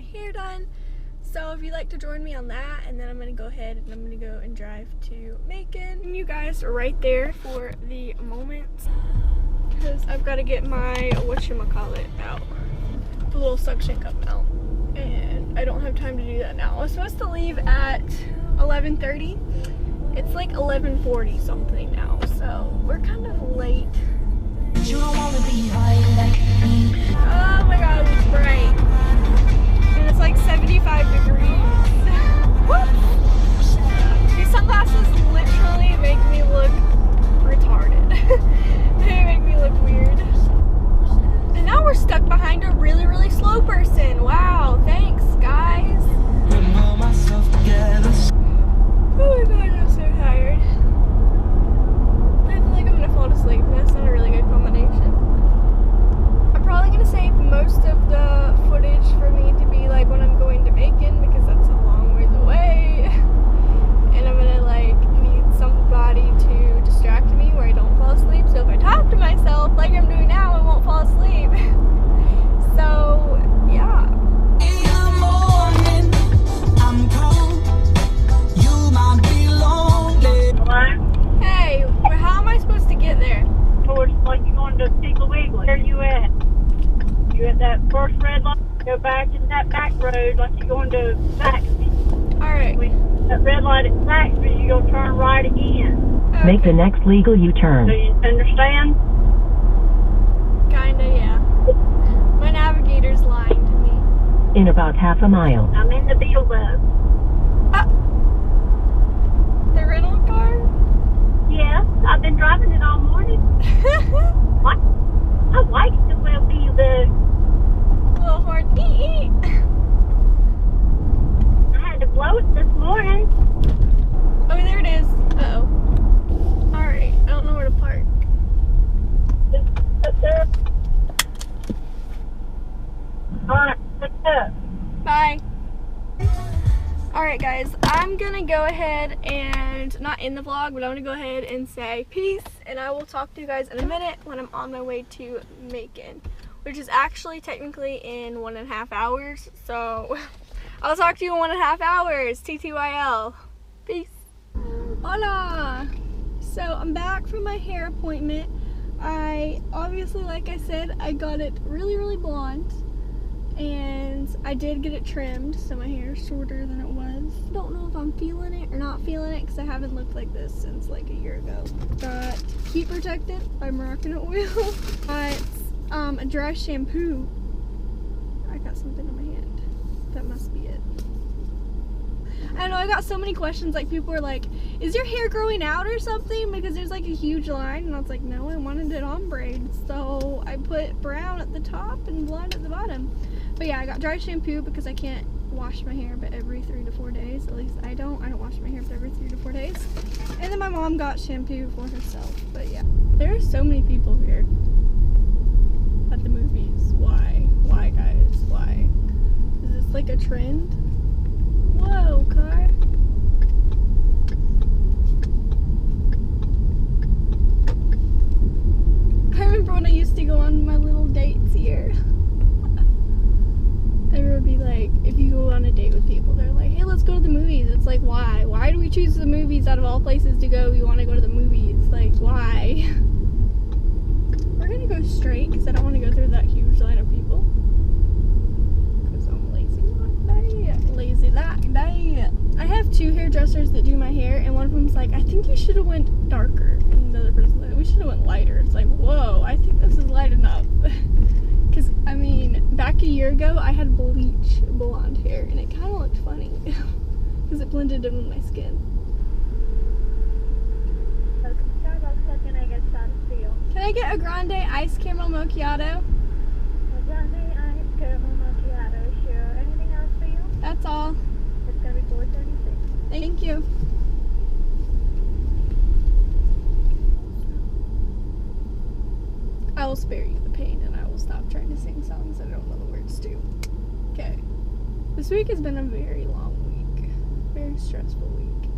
my hair done. So if you'd like to join me on that, and then I'm gonna go ahead and I'm gonna go and drive to Macon. And you guys are right there for the moment, because I've got to get my whatchamacallit out, the little suction cup out, and I don't have time to do that now. I was supposed to leave at 11:30. It's like 11:40 something now, so we're kind of late. You don't want to be high like me. Oh my god, it's bright. And it's like 75 degrees. These sunglasses literally make me look retarded. They make me look weird. And now we're stuck behind a really, really slow person. Wow, thanks guys. Oh my god, I'm so tired. I feel like I'm gonna fall asleep, and that's not a really good combination. I'm probably gonna save most of the footage for me to be like when I'm going to Macon, because that's a long ways away. And I'm gonna like need somebody to distract me where I don't fall asleep. So if I talk to myself like I'm doing now, I won't fall asleep. So yeah. In the morning, I'm cold. You might be lonely. Hello? Hey, well, how am I supposed to get there? Towards like you're going to Piggly Wiggly. Where you at? You at that first red light? Go back in that back road like you're going to Saxby. Alright. That red light at Saxby, you're going to turn right again. Okay. Make the next legal U-turn. So you understand? Kinda, yeah. My navigator's lying to me. In about half a mile. I'm in the Beetlebug. The rental car? Yeah, I've been driving it all morning. What? I like the little Beetlebug. Little horn. Ee. I had to blow it this morning. Oh, there it is. Uh-oh. Alright, I don't know where to park. It's up there. Alright, what's up? Bye. Alright guys, I'm gonna go ahead and, not in the vlog, but I'm gonna go ahead and say peace, and I will talk to you guys in a minute when I'm on my way to Macon, which is actually technically in 1.5 hours, so I'll talk to you in 1.5 hours, TTYL. Peace. Hola! So I'm back from my hair appointment. I obviously, like I said, I got it really, really blonde. And I did get it trimmed, so my hair is shorter than it was. Don't know if I'm feeling it or not feeling it, because I haven't looked like this since like a year ago. Got Heat Protectant by Moroccan Oil. Got a dry shampoo. I got something on my hand. That must be it. I don't know, I got so many questions, like people were like, is your hair growing out or something? Because there's like a huge line, and I was like, no, I wanted it ombre. So I put brown at the top and blonde at the bottom. But yeah, I got dry shampoo because I can't wash my hair but every 3 to 4 days. At least I don't wash my hair but every 3 to 4 days. And then my mom got shampoo for herself. But yeah, there are so many people here at the movies. Why? Why guys? Why? Is this like a trend? Whoa, car. I remember when I used to go on my little dates here. Everyone would be like, if you go on a date with people, they're like, hey, let's go to the movies. It's like, why? Why do we choose the movies out of all places to go? We want to go to the movies. Like, why? We're going to go straight because I don't want to go through that huge line of people. Because I'm lazy like that. Lazy like that. I have 2 hairdressers that do my hair, and one of them's like, I think you should have went darker. And the other person's like, we should have went lighter. It's like, whoa, I think this is light enough. Because, I mean, back a year ago, I had bleach blonde hair, and it kind of looked funny. Because it blended in with my skin. Can I get a grande ice caramel macchiato? A grande ice caramel macchiato, sure. Anything else for you? That's all. It's going to be $4.36. Thank you. I will spare you the pain, and I will stop trying to sing songs I don't know the words to. Okay. This week has been a very long week. Very stressful week.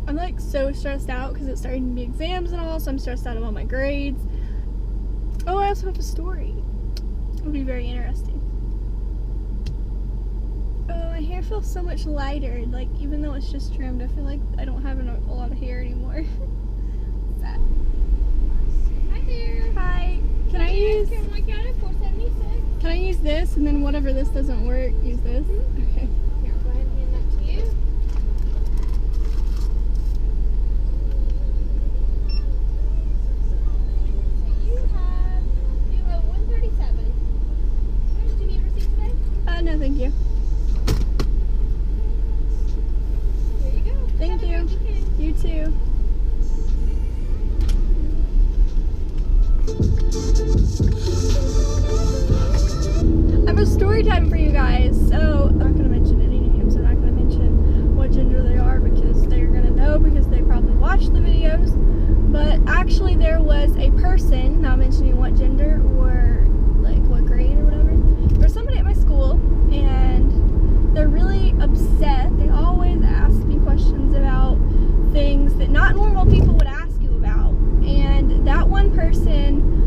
I'm like so stressed out because it's starting to be exams and all, so I'm stressed out about my grades. Oh, I also have a story. It'll be very interesting. Oh, my hair feels so much lighter. Like, even though it's just trimmed, I feel like I don't have a lot of hair anymore. What's that? Hi there. Hi. Can I use this, and then whatever this doesn't work, use this? Okay. Here, I'll go ahead and hand that to you. So you owe $137. Did you need a receipt today? No, thank you. Here you go. Thank Have a you. great weekend. You too. I have a story time for you guys. So I'm not gonna mention any names. I'm not gonna mention what gender they are because they're gonna know because they probably watch the videos. But actually, there was a person, not mentioning what gender or like what grade or whatever. There was somebody at my school, and they're really upset. They always ask me questions about things that not normal people would ask you about. And that one person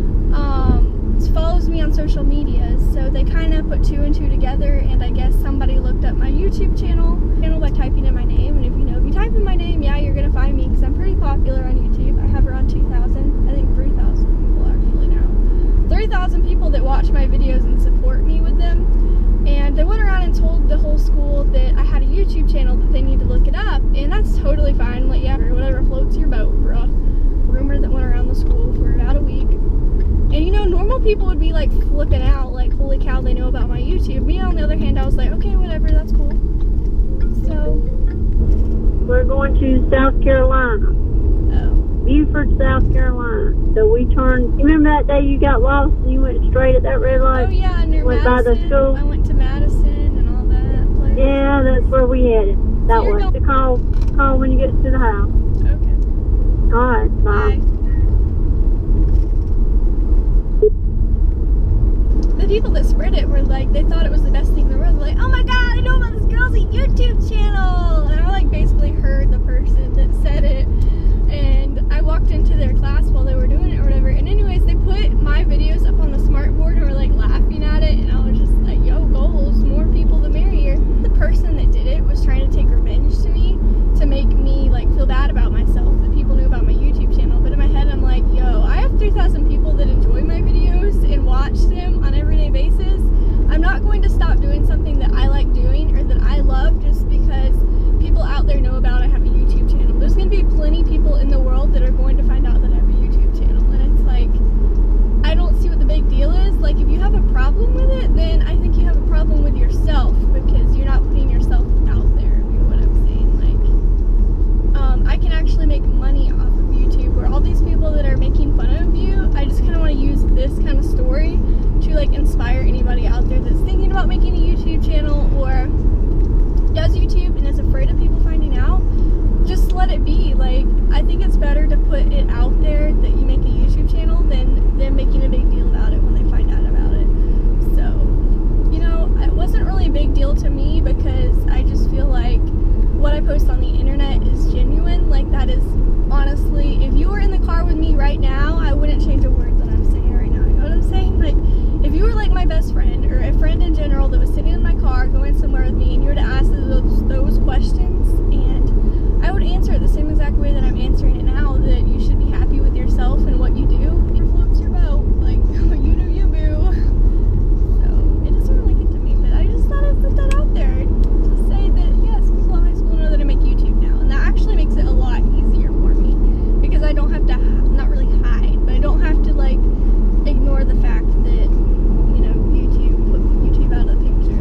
follows me on social media, so they kind of put two and two together, and I guess somebody looked up my YouTube channel by typing in my name. And if you type in my name, yeah, you're gonna find me because I'm pretty popular on YouTube. I have around 2,000, I think 3,000 people actually now. 3,000 people that watch my videos and support me with them. And they went around and told the whole school that I had a YouTube channel, that they need to look it up, and that's totally fine. Like, yeah, whatever floats your boat, bruh. Rumor that went around the school for about a week. And normal people would be like flipping out, like, holy cow, they know about my YouTube. Me, on the other hand, I was like, okay, whatever, that's cool. So, We're going to South Carolina, Beaufort, South Carolina. So we turned. You remember that day you got lost and you went straight at that red light? Oh yeah, near Went Madison. by the school. I went to Madison and all that place. Yeah, that's where we headed. That So you're was the call when you get to the house. Okay. All right, bye. Bye. The people that spread it were like, they thought it was the best thing in the world. They're like, oh my god, I know about this girl's YouTube channel. And I like basically heard the person that said it. And I walked into their class while they were doing it or whatever. And anyways, they put my videos up on the smart board and were like laughing at it. And I was just like, yo, goals, more people the merrier. The person that did it was trying to take revenge to me to make me like feel bad about myself that people knew about my YouTube channel. But in my head, I'm like, yo, I have 3,000 people that enjoy my videos and watch them on an everyday basis. I'm not going to stop doing something that I like doing or that I love just because people out there know about I have a YouTube channel. There's going to be plenty of people in the world that are going to find out that I have a YouTube channel. And it's like, I don't see what the big deal is. Like, if you have a problem with it, then I think you have a problem with yourself because you're not putting yourself out there. You know what I'm saying? Like, I can actually make money off of YouTube, where all these people that are making fun of you, I just kind of want to use this kind of story to like inspire anybody out there that's thinking about making a YouTube channel or does YouTube and is afraid of people finding out. Just let it be. Like, I think it's better to put it out there that you make a YouTube channel than them making a big deal about it when they find out about it. So, it wasn't really a big deal to me because I just feel like what I post on the internet is genuine. Like, that is honestly, if you were in the car with me right now, I wouldn't change a word that I'm saying right now. You know what I'm saying? Like, if you were like my best friend or a friend in general that was sitting in my car going somewhere with me and you were to ask those questions, and I would answer it the same exact way that I'm answering it now, that you should be happy with yourself and what you do. It floats your boat. Like, you do you, boo. So, it doesn't really get to me, but I just thought I'd put that out there to say that, yes, people at my school know that I make YouTube now. And that actually makes it a lot easier for me because I don't have to, not really hide, but I don't have to, like, ignore the fact that, YouTube put YouTube out of the picture.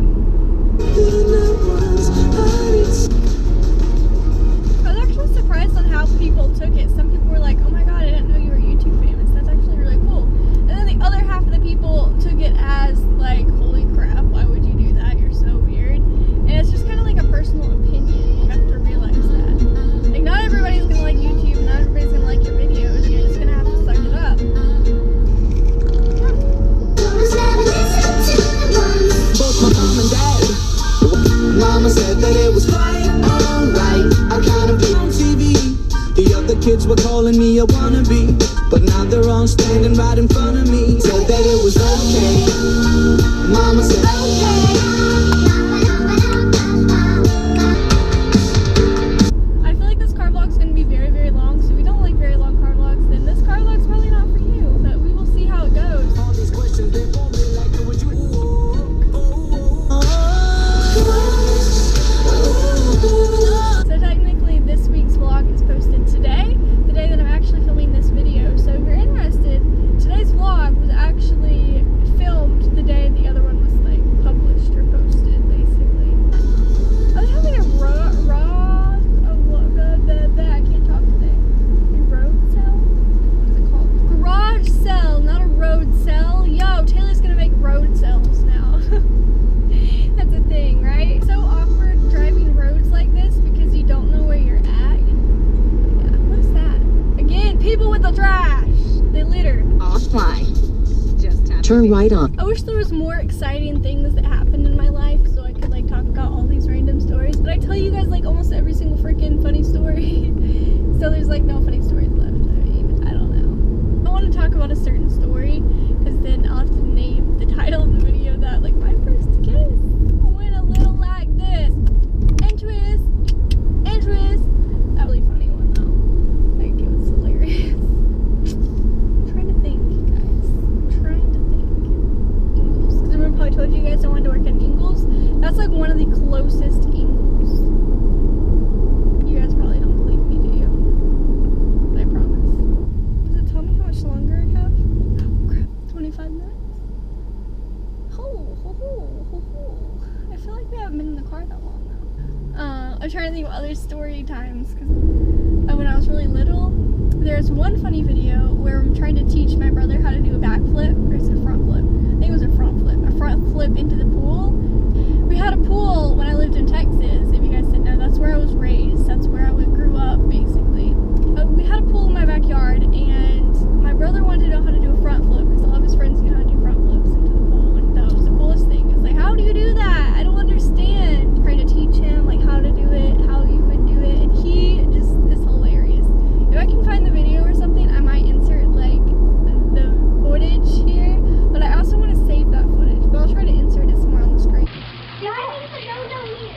I was actually surprised on how people took it. Some people were like, oh my god, I didn't know you were YouTube famous. That's actually really cool. And then the other half of the people took it as like, holy crap, why would you do that? You're so weird. And it's just kind of like a personal opinion. You have to realize that. Like, not everybody's going to like YouTube, and not everybody's going to like your videos. You're just going to have to suck it up. Both my mom and dad. Mama said that it was quite alright. I kind of be on TV. The other kids were calling me a wannabe, but now they're all standing right in front of me. Said that it was okay. Mama said okay. Turn right on. I wish there was more exciting things that happened in my life so I could like talk about all these random stories. But I tell you guys like almost every single freaking funny story. So there's like no funny stories left. I don't know. I want to talk about a certain story because then I'll have to name the title of the video that like my first kiss went a little like this. Interest. That really funny one though. Like it was hilarious. I'm trying to think, guys. Ingles. Because I remember I told you guys I wanted to work at Ingles. That's like one of the closest Ingles. You guys probably don't believe me, do you? But I promise. Does it tell me how much longer I have? Oh crap, 25 minutes? I feel like we haven't been in the car that long now. I'm trying to think of other story times because when I was really little, there's one funny video where I'm trying to teach my brother how to do a backflip, or is it a front flip? I think it was a front flip into the pool. We had a pool when I lived in Texas, if you guys didn't know. That's where I was raised. That's where I grew up, basically. We had a pool in my backyard, and my brother wanted to know how to do a front flip because all of his friends knew how to do front flips into the pool, and that was the coolest thing. It's like, how do you do that? I don't understand. Trying to teach him like how to do it, how you would do it, and he just is hilarious. If I can find the video or something, I might insert like the footage here, but I also want to save that footage, but I'll try to insert it somewhere on the screen. Yeah, I need to go down here.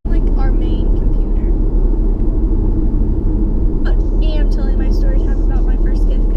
Like our main computer. I am telling my story time about my first gift,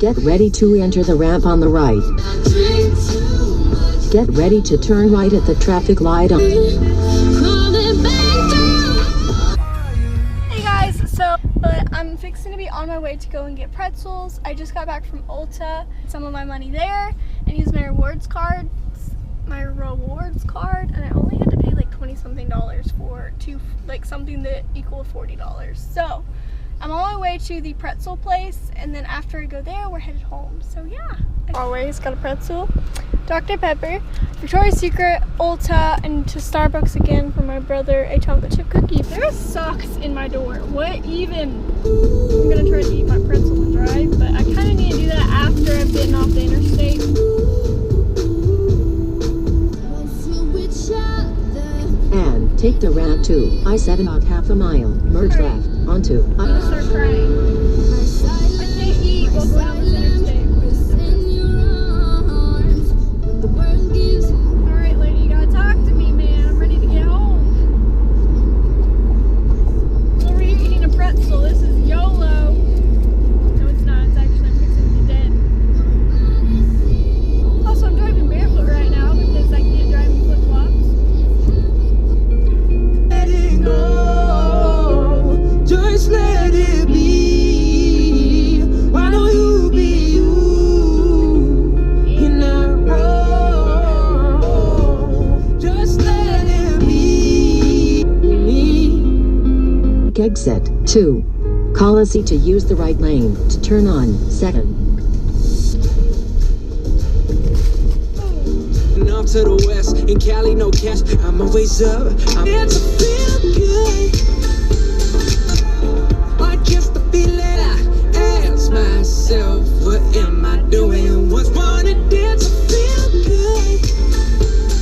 Get ready to enter the ramp on the right. Get ready to turn right at the traffic light on. Hey guys, but I'm fixing to be on my way to go and get pretzels. I just got back from Ulta, some of my money there, and used my rewards card, and I only had to pay like 20 something dollars for something that equaled $40. So I'm on my way to the pretzel place, and then after I go there, we're headed home. So yeah, always got a pretzel, Dr. Pepper, Victoria's Secret, Ulta, and to Starbucks again for my brother a chocolate chip cookie. There's socks in my door. What even? I'm gonna try to eat my pretzel and drive, but I kind of need to do that after I've been off the interstate. And take the ramp to I-7 about half a mile. Merge left onto I'm gonna start crying. I can't eat while going on this interstate. Alright, lady, you gotta talk to me, man. I'm ready to get home. I'm over here eating a pretzel. This is YOLO. No, it's not. It's actually I'm fixing to be dead. Also, I'm driving barefoot right now because I can't drive in flip-flops. Letting go, just let it be. Why don't you be you in that road? Just let it be me. exit 2. Call a C to use the right lane to turn on 2nd. Off to the west, in Cali, no cash. I'm always up. I'm here to feel good. I guess the feeling I ask myself, what am I doing? What's one it did to feel good?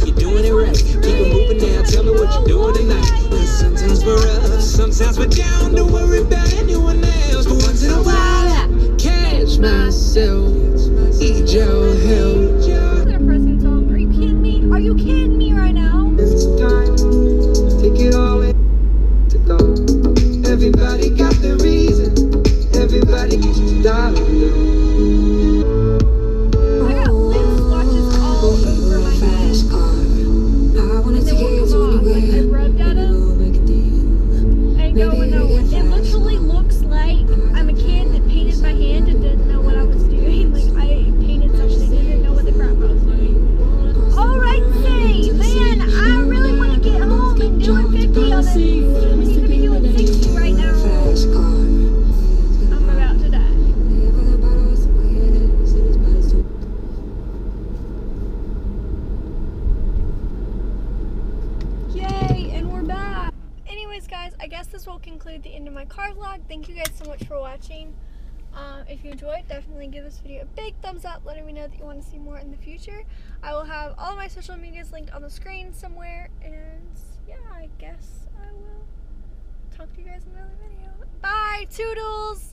You're doing it right. Keep it moving now. Tell me what you're doing tonight. Sometimes we're up, sometimes we're down. Don't worry about anyone else. But once in a while, I catch myself. Eat your help. Are you kidding me right now? It's time, take it all in to go. Everybody got the reason. Everybody gets to die. I got lip swatches all over my head. I wanted to get you Like I rubbed at them. Ain't going nowhere. It literally looks like I'm a kid that painted my hand and didn't know what I was doing. Like I painted something and didn't know what the crap I was doing. Alright, say, man, I really want to get home and doing 50 on this. I need to be doing 60 right now. I'm about to die. Yay, and we're back. Anyways, guys, I guess this will conclude the end of my car vlog. Thank you guys so much for watching. If you enjoyed, definitely give this video a big thumbs up, letting me know that you want to see more in the future. I will have all of my social medias linked on the screen somewhere, and yeah, I guess I will talk to you guys in another video. Bye, toodles!